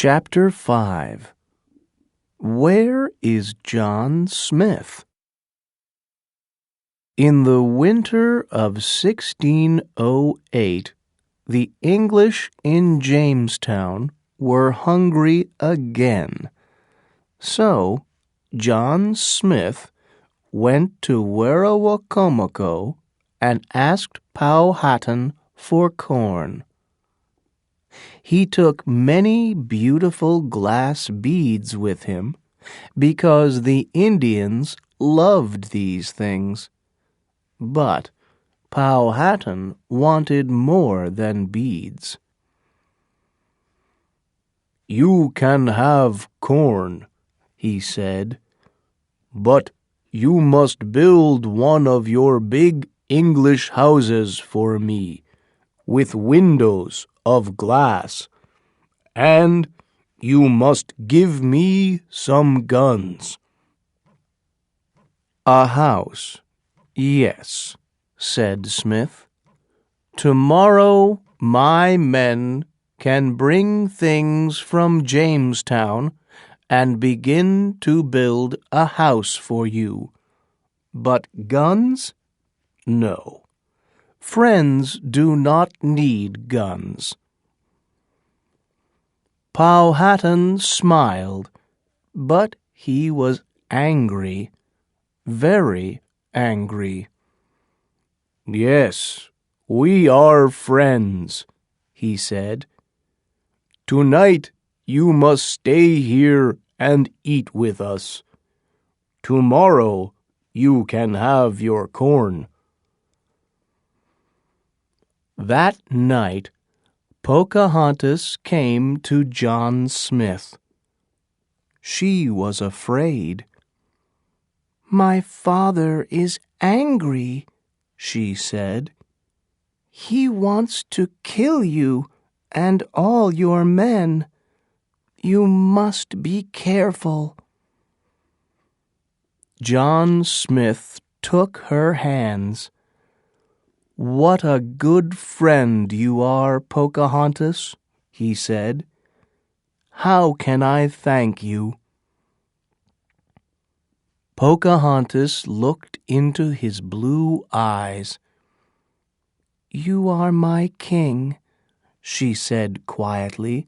Chapter 5. Where is John Smith? In the winter of 1608, the English in Jamestown were hungry again. So John Smith went to Werowocomoco and asked Powhatan for corn. He took many beautiful glass beads with him because the Indians loved these things. But Powhatan wanted more than beads. "You can have corn," he said, "but you must build one of your big English houses for me, with windows of glass, and you must give me some guns." "A house, yes," said Smith. "Tomorrow my men can bring things from Jamestown and begin to build a house for you. But guns? No. Friends do not need guns." Powhatan smiled, but he was angry, very angry. "Yes, we are friends," he said. "Tonight you must stay here and eat with us. Tomorrow you can have your corn." That night, Pocahontas came to John Smith. She was afraid. "My father is angry," she said. "He wants to kill you and all your men. You must be careful." John Smith took her hands. "What a good friend you are, Pocahontas," he said. "How can I thank you?" Pocahontas looked into his blue eyes. "You are my king," she said quietly.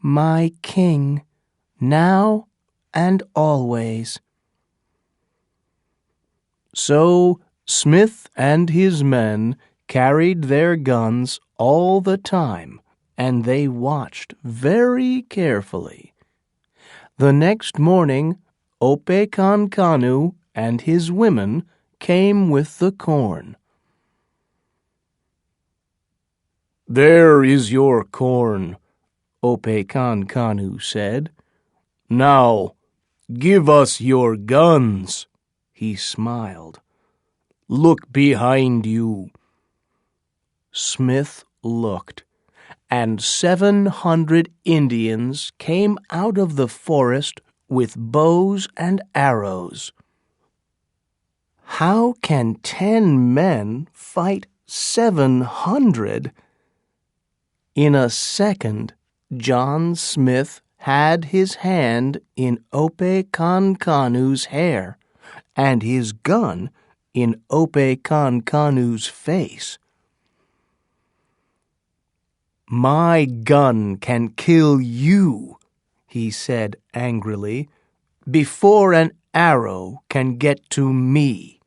"My king, now and always." So Smith and his men carried their guns all the time, and they watched very carefully. The next morning, Opechancanough and his women came with the corn. "There is your corn," Opechancanough said. "Now, give us your guns." He smiled. "Look behind you." Smith looked, and 700 Indians came out of the forest with bows and arrows. "How can 10 men fight 700? In a second, John Smith had his hand in Opechancanoug's hair and his gun in Opechancanoug's face. "My gun can kill you," he said angrily, "before an arrow can get to me."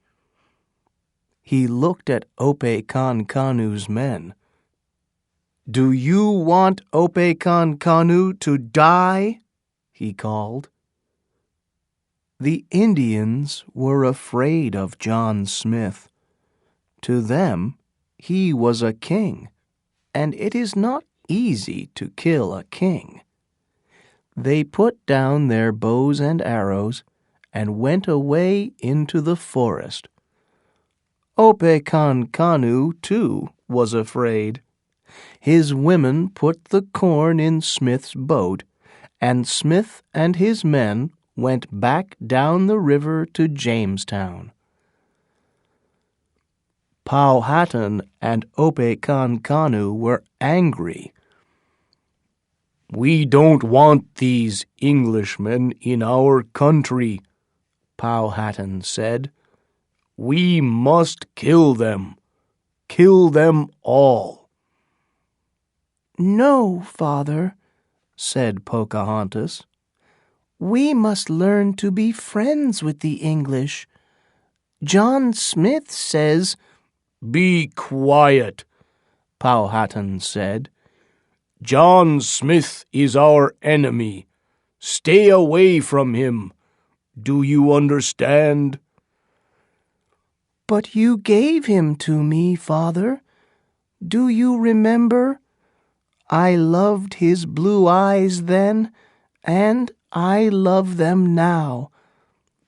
He looked at Opechancanoug's men. "Do you want Opechancanough to die?" he called. The Indians were afraid of John Smith. To them, he was a king, and it is not easy to kill a king. They put down their bows and arrows and went away into the forest. Opechancanough, too, was afraid. His women put the corn in Smith's boat, and Smith and his men went back down the river to Jamestown. Powhatan and Opechancanough were angry. "We don't want these Englishmen in our country," Powhatan said. "We must kill them all." "No, father," said Pocahontas. "We must learn to be friends with the English. John Smith says—" "Be quiet," Powhatan said. "John Smith is our enemy. Stay away from him. Do you understand?" "But you gave him to me, father. Do you remember? I loved his blue eyes then, and I love them now.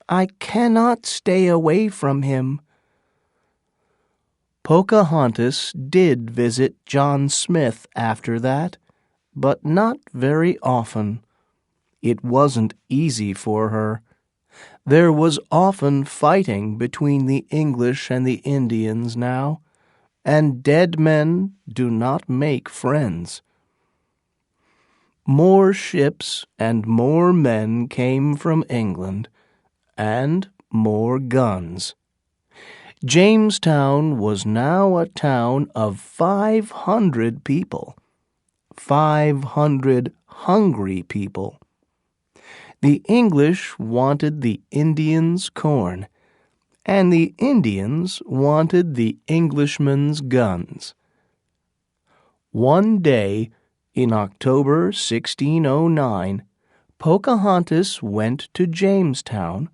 I cannot stay away from him." Pocahontas did visit John Smith after that, but not very often. It wasn't easy for her. There was often fighting between the English and the Indians now, and dead men do not make friends. More ships and more men came from England, and more guns. Jamestown was now a town of 500 people, 500 hungry people. The English wanted the Indians' corn, and the Indians wanted the Englishmen's guns. One day, in October 1609, Pocahontas went to Jamestown,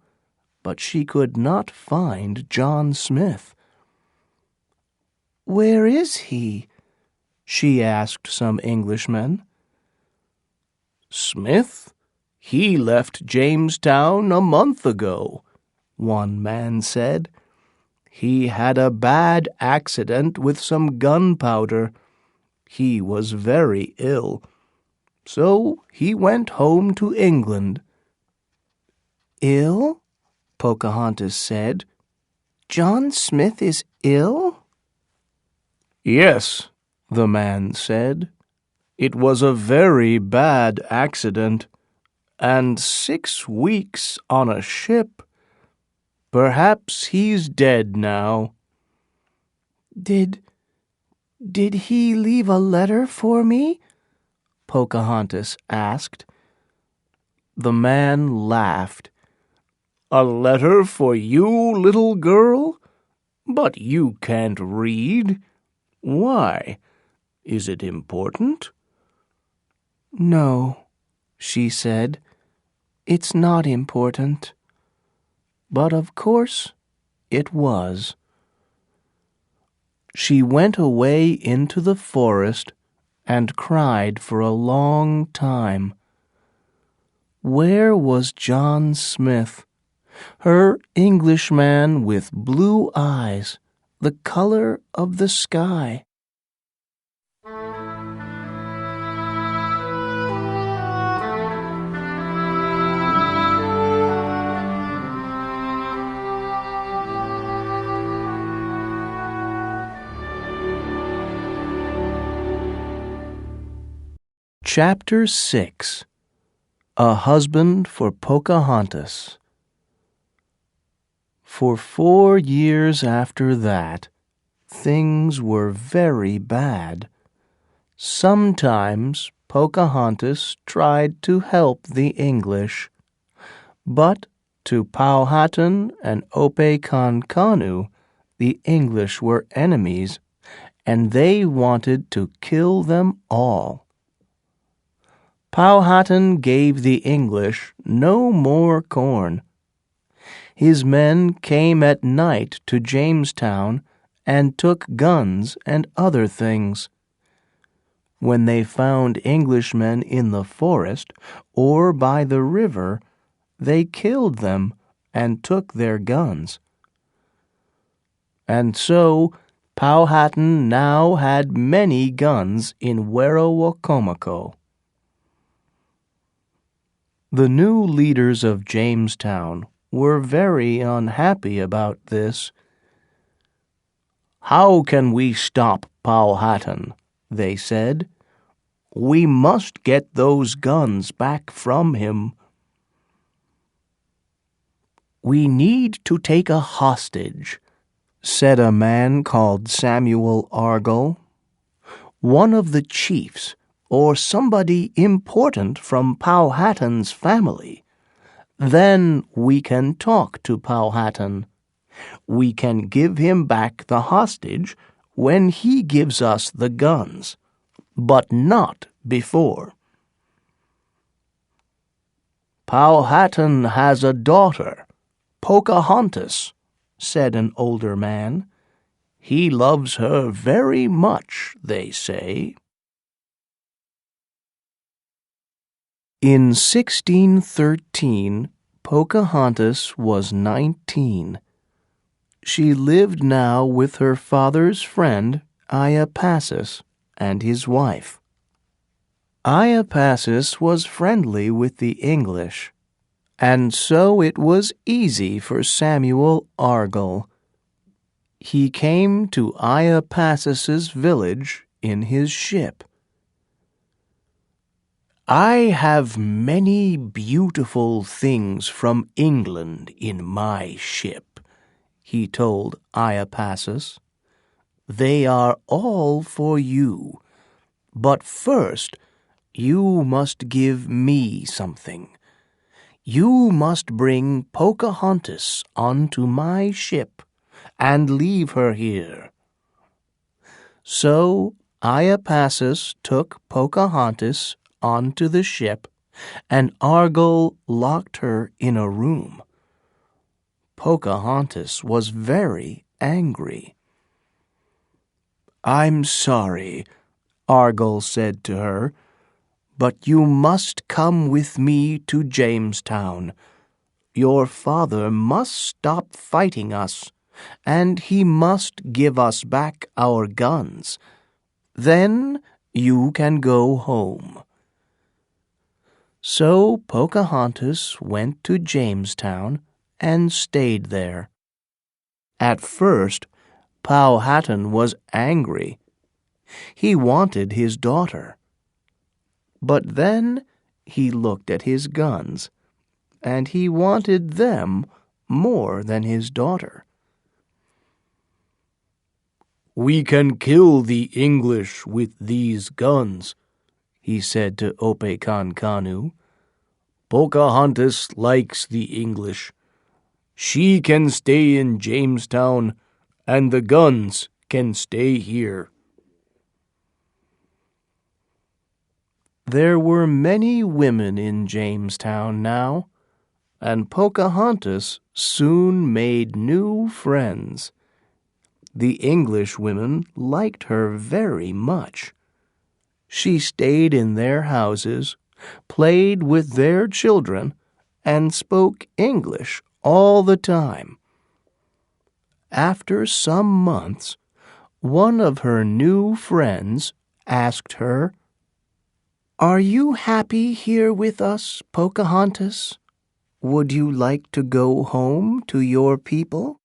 but she could not find John Smith. "Where is he?" she asked some Englishmen. "Smith? He left Jamestown a month ago," one man said. "He had a bad accident with some gunpowder. He was very ill. So he went home to England." "Ill?" Pocahontas said. "John Smith is ill?" "Yes," the man said. "It was a very bad accident, and 6 weeks on a ship. Perhaps he's dead now." Did he leave a letter for me?" Pocahontas asked. The man laughed. "A letter for you, little girl? But you can't read. Why? Is it important?" "No," she said. "It's not important." But of course it was. She went away into the forest and cried for a long time. Where was John Smith, her Englishman with blue eyes, the color of the sky? Chapter 6. A Husband for Pocahontas. For 4 years after that, things were very bad. Sometimes Pocahontas tried to help the English, but to Powhatan and Opechancanough, the English were enemies, and they wanted to kill them all. Powhatan gave the English no more corn. His men came at night to Jamestown and took guns and other things. When they found Englishmen in the forest or by the river, they killed them and took their guns. And so Powhatan now had many guns in Werowocomoco. The new leaders of Jamestown were very unhappy about this. "How can we stop Powhatan?" they said. We must get those guns back from him." "We need to take a hostage," said a man called Samuel Argall, "one of the chiefs, or somebody important from Powhatan's family. Then we can talk to Powhatan. We can give him back the hostage when he gives us the guns, but not before." "Powhatan has a daughter, Pocahontas," said an older man. "He loves her very much, they say." In 1613, Pocahontas was 19. She lived now with her father's friend, Iapassus, and his wife. Iapassus was friendly with the English, and so it was easy for Samuel Argall. He came to Iapassus's village in his ship. "I have many beautiful things from England in my ship," he told Iapassus. "They are all for you, but first you must give me something. You must bring Pocahontas onto my ship and leave her here." So Iapassus took Pocahontas onto the ship, and Argall locked her in a room. Pocahontas was very angry. "I'm sorry," Argall said to her, "but you must come with me to Jamestown. Your father must stop fighting us, and he must give us back our guns. Then you can go home." So Pocahontas went to Jamestown and stayed there. At first, Powhatan was angry. He wanted his daughter. But then he looked at his guns, and he wanted them more than his daughter. "We can kill the English with these guns," he said to Opechancanough. "Pocahontas likes the English. She can stay in Jamestown, and the guns can stay here." There were many women in Jamestown now, and Pocahontas soon made new friends. The English women liked her very much. She stayed in their houses, played with their children, and spoke English all the time. After some months, one of her new friends asked her, "Are you happy here with us, Pocahontas? Would you like to go home to your people?"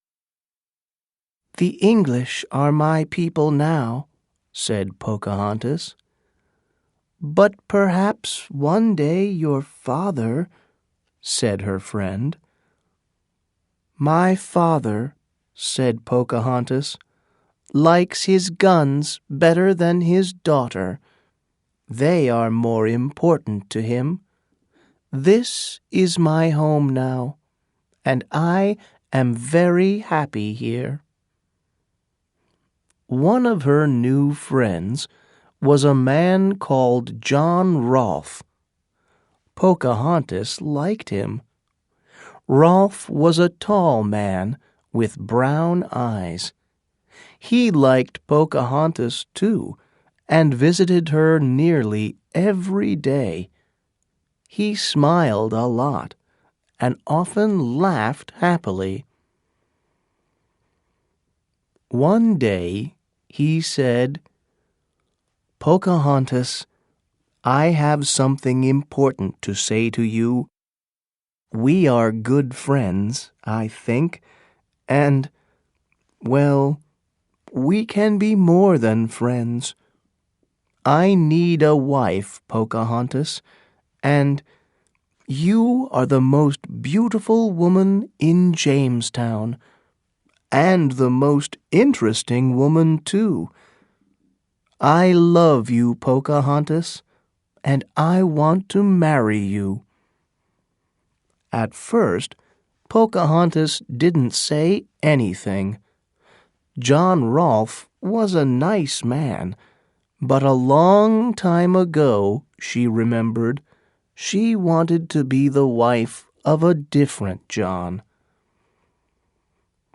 "The English are my people now," said Pocahontas. "But perhaps one day your father," said her friend. "My father," said Pocahontas, "likes his guns better than his daughter. They are more important to him. This is my home now, and I am very happy here." One of her new friends was a man called John Rolfe. Pocahontas liked him. Rolfe was a tall man with brown eyes. He liked Pocahontas, too, and visited her nearly every day. He smiled a lot and often laughed happily. One day he said, "Pocahontas, I have something important to say to you. We are good friends, I think, and, well, we can be more than friends. I need a wife, Pocahontas, and you are the most beautiful woman in Jamestown, and the most interesting woman, too. I love you, Pocahontas, and I want to marry you." At first, Pocahontas didn't say anything. John Rolfe was a nice man, but a long time ago, she remembered, she wanted to be the wife of a different John.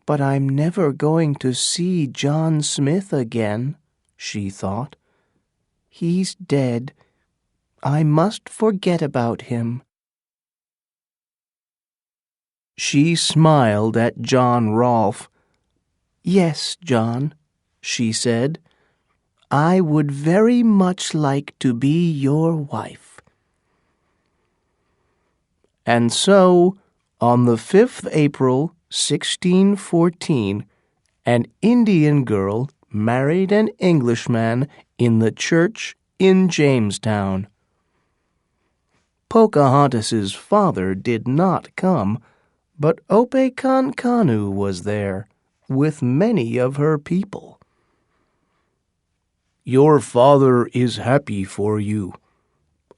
"But I'm never going to see John Smith again," she thought. "He's dead. I must forget about him." She smiled at John Rolfe. "Yes, John," she said, "I would very much like to be your wife." And so, on the 5th April, 1614, an Indian girl married an Englishman in the church in Jamestown. Pocahontas's father did not come, but Opechancanough was there, with many of her people. "Your father is happy for you,"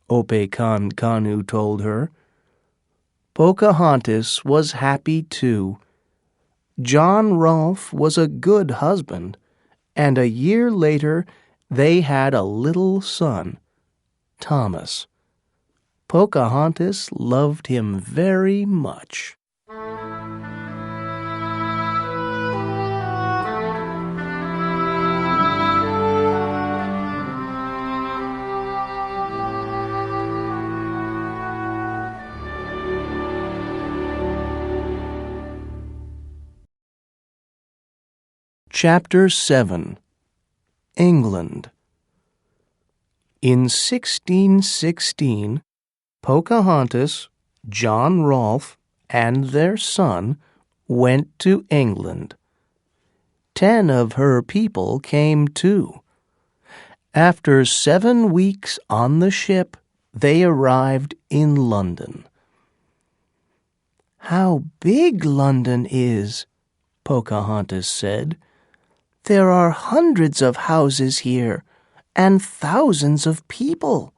Opechancanough told her. Pocahontas was happy too. John Rolfe was a good husband, and a year later they had a little son, Thomas. Pocahontas loved him very much. Chapter 7. England. In 1616, Pocahontas, John Rolfe, and their son went to England. 10 of her people came too. After 7 weeks on the ship, they arrived in London. "How big London is," Pocahontas said. "There are hundreds of houses here, and thousands of people."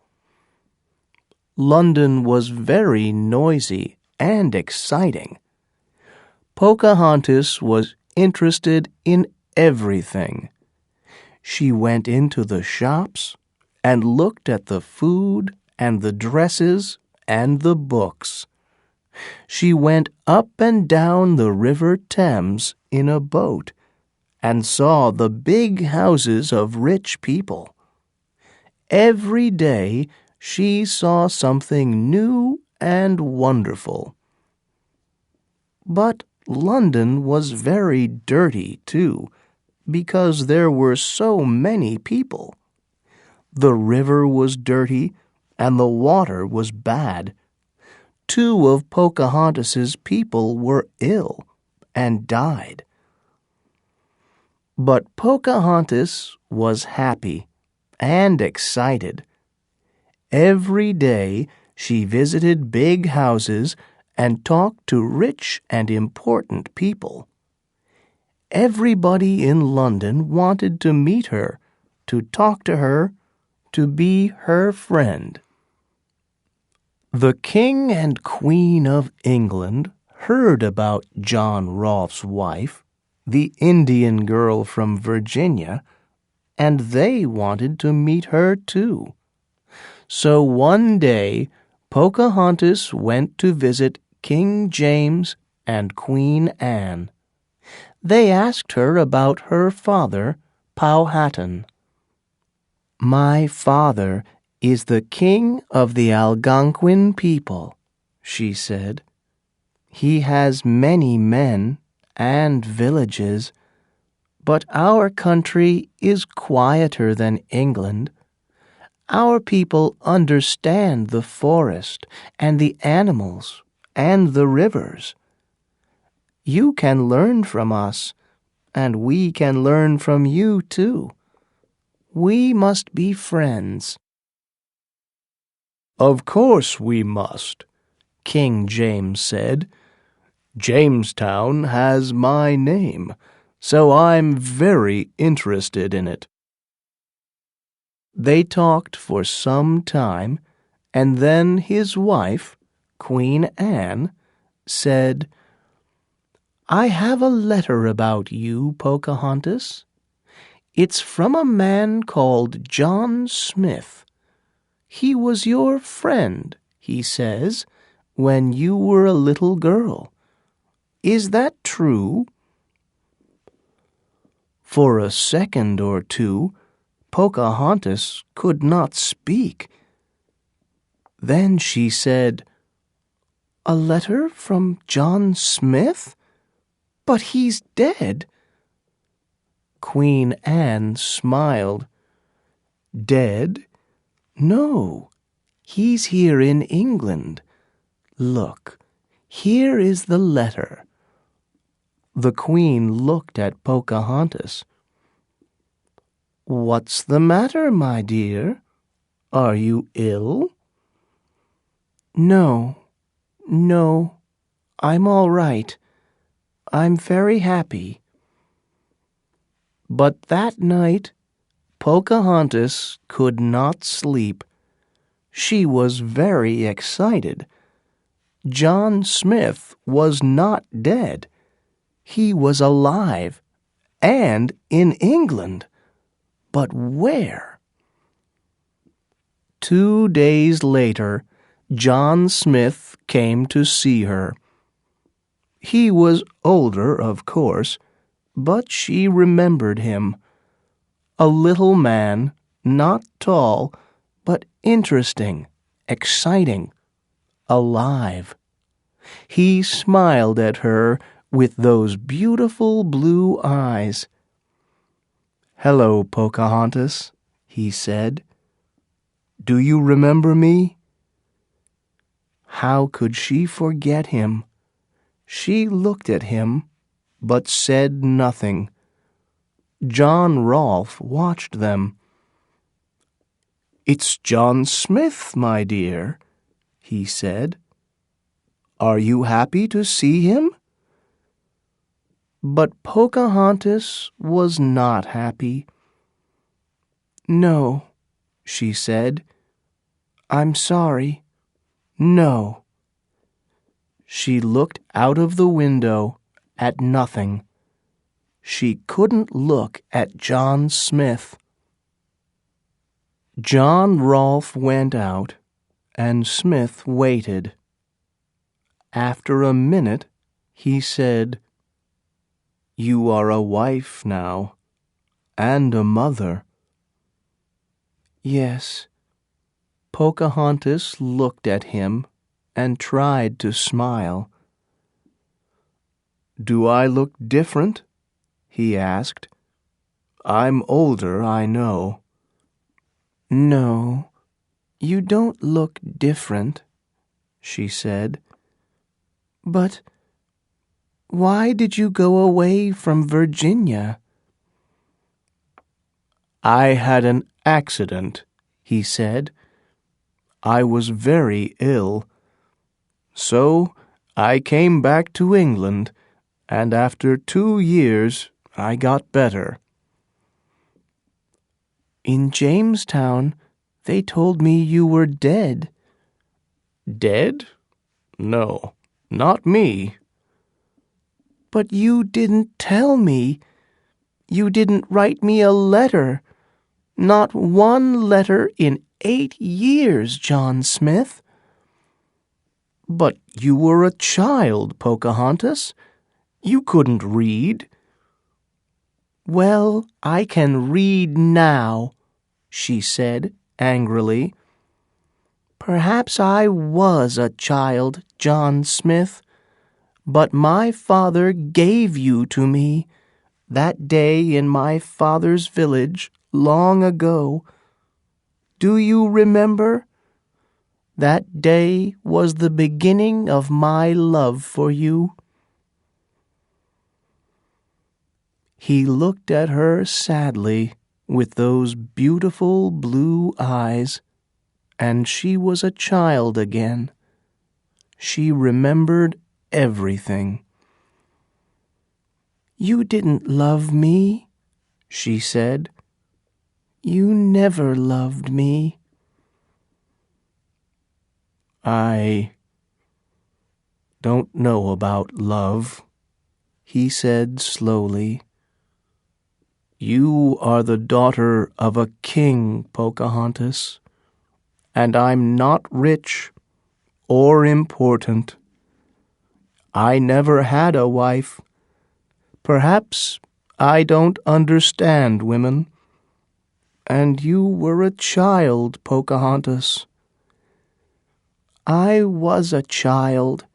London was very noisy and exciting. Pocahontas was interested in everything. She went into the shops and looked at the food and the dresses and the books. She went up and down the River Thames in a boat and saw the big houses of rich people. Every day she saw something new and wonderful. But London was very dirty, too, because there were so many people. The river was dirty, and the water was bad. 2 of Pocahontas's people were ill and died. But Pocahontas was happy and excited. Every day she visited big houses and talked to rich and important people. Everybody in London wanted to meet her, to talk to her, to be her friend. The King and Queen of England heard about John Rolfe's wife, the Indian girl from Virginia, and they wanted to meet her too. So one day, Pocahontas went to visit King James and Queen Anne. They asked her about her father, Powhatan. "My father is the king of the Algonquin people," she said. "He has many men and villages, but our country is quieter than England. Our people understand the forest and the animals and the rivers. You can learn from us, and we can learn from you too. We must be friends." "Of course we must," King James said. "Jamestown has my name, so I'm very interested in it." They talked for some time, and then his wife, Queen Anne, said, "I have a letter about you, Pocahontas. It's from a man called John Smith. He was your friend, he says, when you were a little girl. Is that true?" For a second or two, Pocahontas could not speak. Then she said, "A letter from John Smith? But he's dead." Queen Anne smiled. "Dead? No, he's here in England. Look, here is the letter." The Queen looked at Pocahontas. "What's the matter, my dear? Are you ill?" No, I'm all right. I'm very happy." But that night, Pocahontas could not sleep. She was very excited. John Smith was not dead. He was alive and in England. But where? 2 days later, John Smith came to see her. He was older, of course, but she remembered him. A little man, not tall, but interesting, exciting, alive. He smiled at her with those beautiful blue eyes. "Hello, Pocahontas," he said. "Do you remember me?" How could she forget him? She looked at him, but said nothing. John Rolfe watched them. "It's John Smith, my dear," he said. "Are you happy to see him?" But Pocahontas was not happy. "No," she said. "I'm sorry. No." She looked out of the window at nothing. She couldn't look at John Smith. John Rolfe went out, and Smith waited. After a minute, he said, "You are a wife now, and a mother." "Yes." Pocahontas looked at him and tried to smile. "Do I look different?" he asked. "I'm older, I know." "No, you don't look different," she said. "But why did you go away from Virginia?" "I had an accident," he said. "I was very ill. So I came back to England, and after 2 years I got better." "In Jamestown, they told me you were dead." "Dead? No, not me." "But you didn't tell me. You didn't write me a letter. Not one letter in 8 years, John Smith." "But you were a child, Pocahontas. You couldn't read." "Well, I can read now," she said angrily. "Perhaps I was a child, John Smith, but my father gave you to me that day in my father's village long ago. Do you remember? That day was the beginning of my love for you." He looked at her sadly with those beautiful blue eyes, and she was a child again. She remembered everything. "You didn't love me," she said. "You never loved me." "I don't know about love," he said slowly. "You are the daughter of a king, Pocahontas, and I'm not rich or important. I never had a wife. Perhaps I don't understand women. And you were a child, Pocahontas." "I was a child,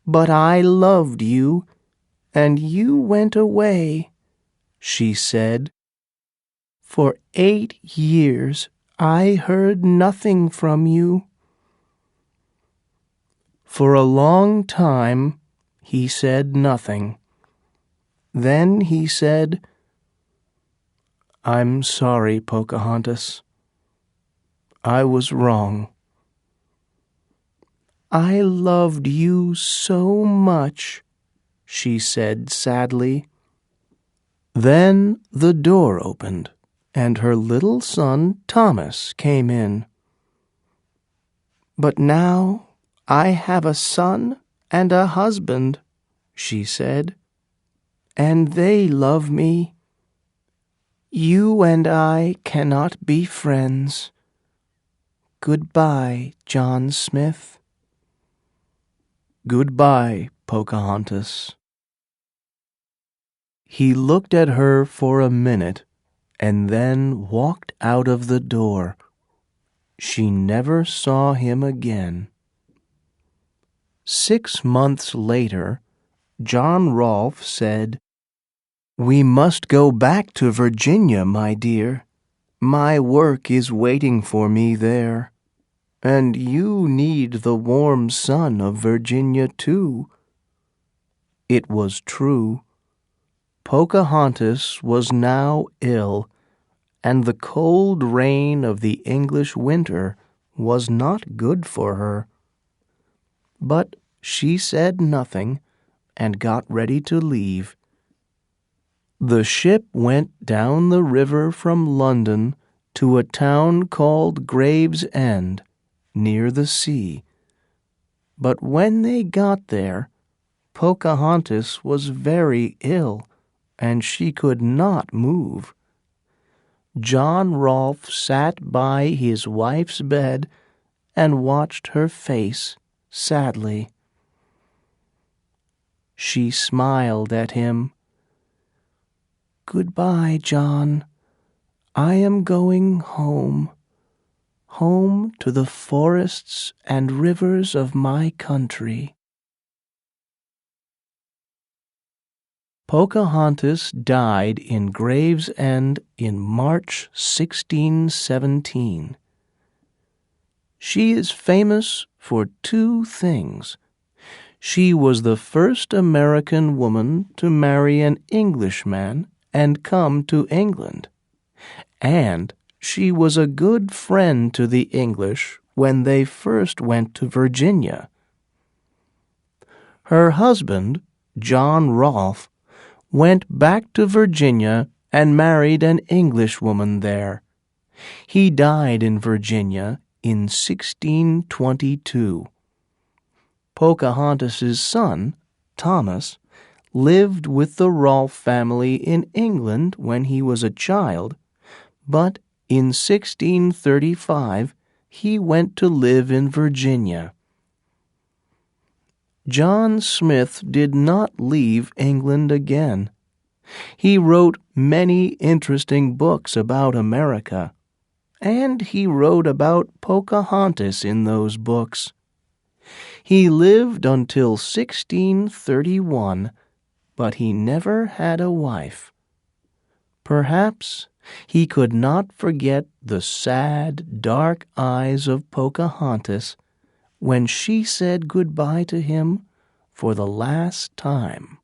but I loved you, and you went away," she said. "For 8 years I heard nothing from you." For a long time he said nothing. Then he said, "I'm sorry, Pocahontas. I was wrong." "I loved you so much," she said sadly. Then the door opened, and her little son Thomas came in. "But now I have a son and a husband," she said, "and they love me. You and I cannot be friends. Goodbye, John Smith." "Goodbye, Pocahontas." He looked at her for a minute and then walked out of the door. She never saw him again. 6 months later, John Rolfe said, "We must go back to Virginia, my dear. My work is waiting for me there. And you need the warm sun of Virginia, too." It was true. Pocahontas was now ill, and the cold rain of the English winter was not good for her. But she said nothing and got ready to leave. The ship went down the river from London to a town called Gravesend, near the sea. But when they got there, Pocahontas was very ill, and she could not move. John Rolfe sat by his wife's bed and watched her face sadly. She smiled at him. "Goodbye, John. I am going home. Home to the forests and rivers of my country." Pocahontas died in Gravesend in March 1617. She is famous for 2 things. She was the first American woman to marry an Englishman and come to England, and she was a good friend to the English when they first went to Virginia. Her husband, John Rolfe, went back to Virginia and married an Englishwoman there. He died in Virginia in 1622. Pocahontas's son, Thomas, lived with the Rolfe family in England when he was a child, but in 1635 he went to live in Virginia. John Smith did not leave England again. He wrote many interesting books about America, and he wrote about Pocahontas in those books. He lived until 1631, but he never had a wife. Perhaps he could not forget the sad, dark eyes of Pocahontas when she said goodbye to him for the last time.